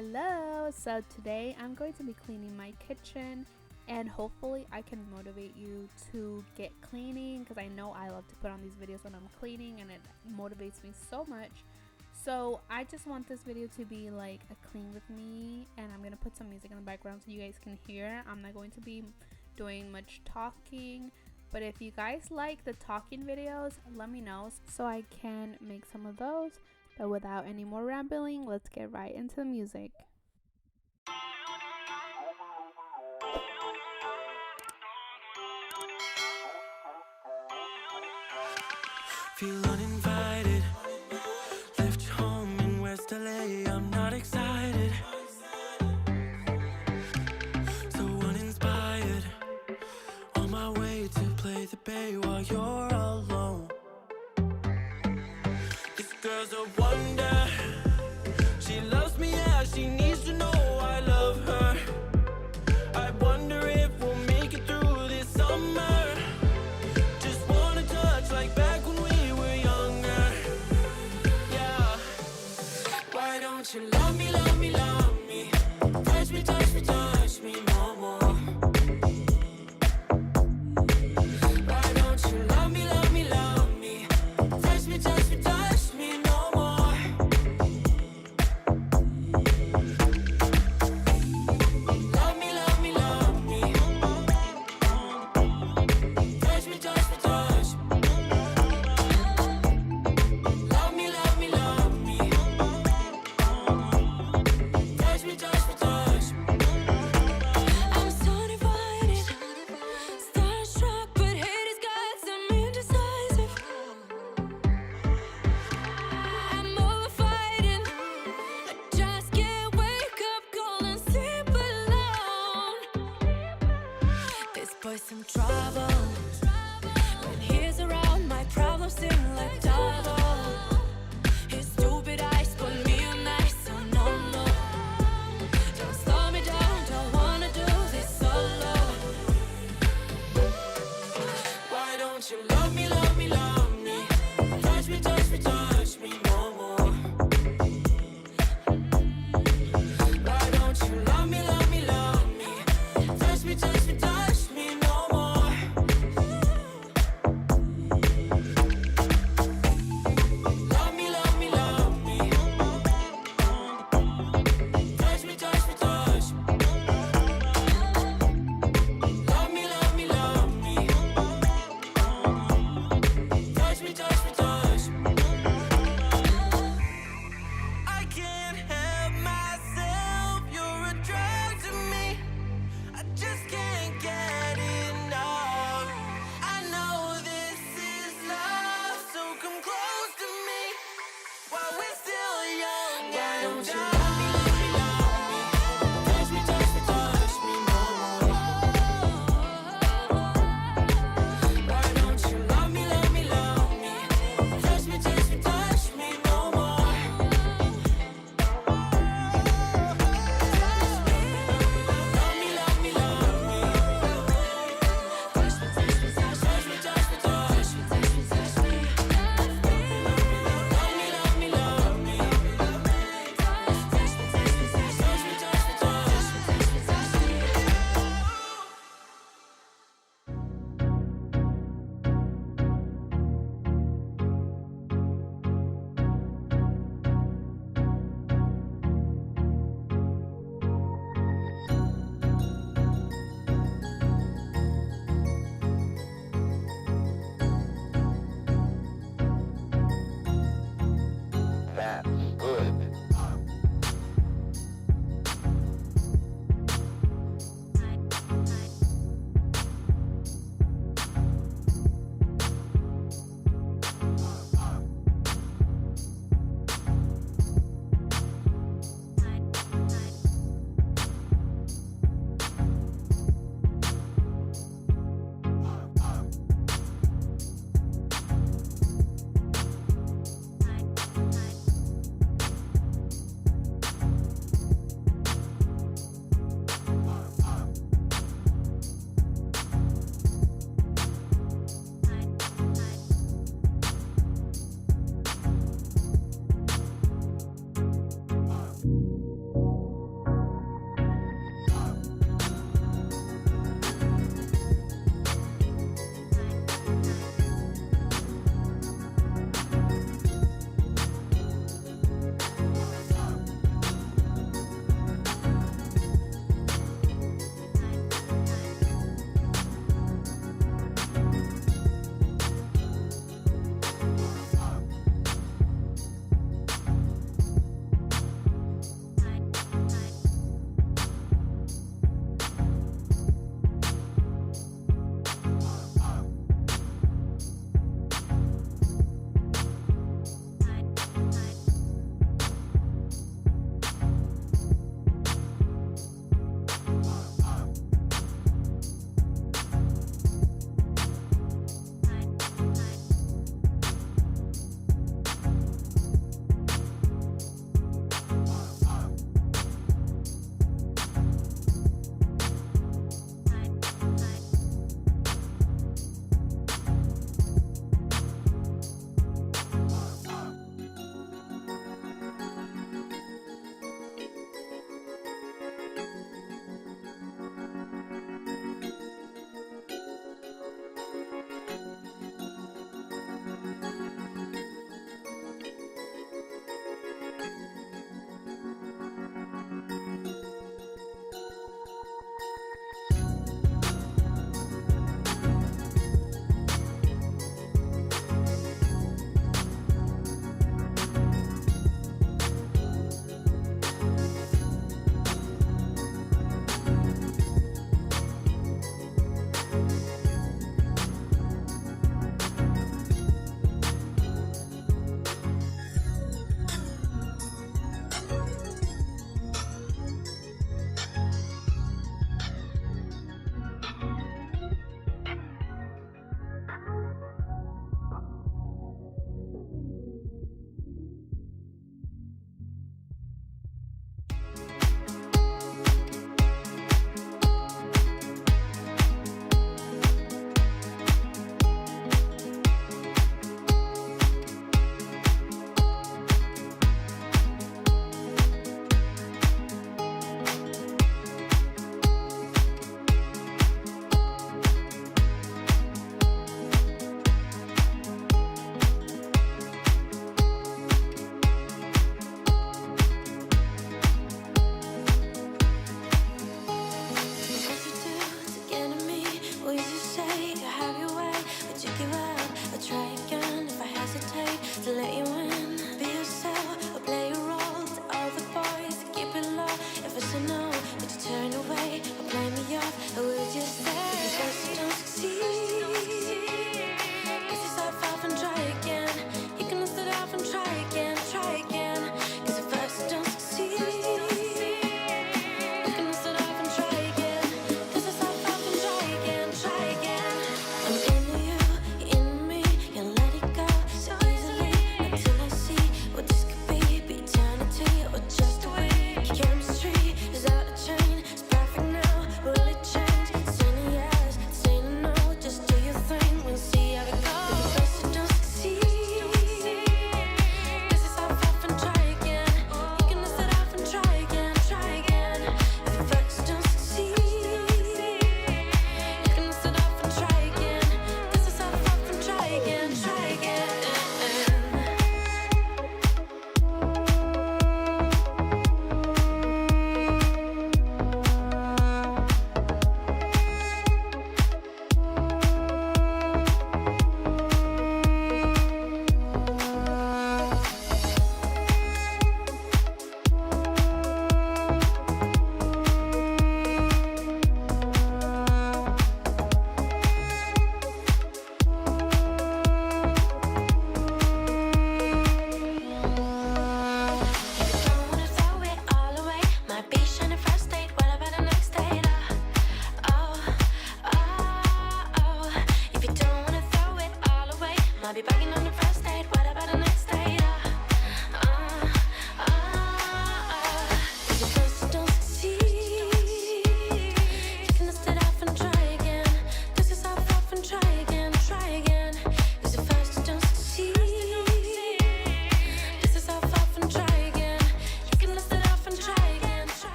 Hello! So today I'm going to be cleaning my kitchen and hopefully I can motivate you to get cleaning, because I know I love to put on these videos when I'm cleaning and it motivates me so much. So I just want this video to be like a clean with me, and I'm going to put some music in the background so you guys can hear. I'm not going to be doing much talking, but if you guys like the talking videos, let me know so I can make some of those. But without any more rambling, let's get right into the music. Feel uninvited, left home in West LA, I'm not excited, so uninspired, on my way to play the bay while you're alone. This girl's a wonder, she loves me, yeah, she needs to know I love her. I wonder if we'll make it through this summer. Just wanna touch like back when we were younger. Yeah. Why don't you love me, love me, love me? Touch me, touch me, touch me no more. Why don't you love me, love me, love me? Touch me, touch me, touch me no more. Love me, love me, love me. Touch me, touch me, touch me. Love me, love me, love me. Touch me, touch me, touch me. I'm so divided, starstruck, but hate has got some indecisive. I'm over fighting, I just can't wake up cold and sleep alone. This boy's some trouble,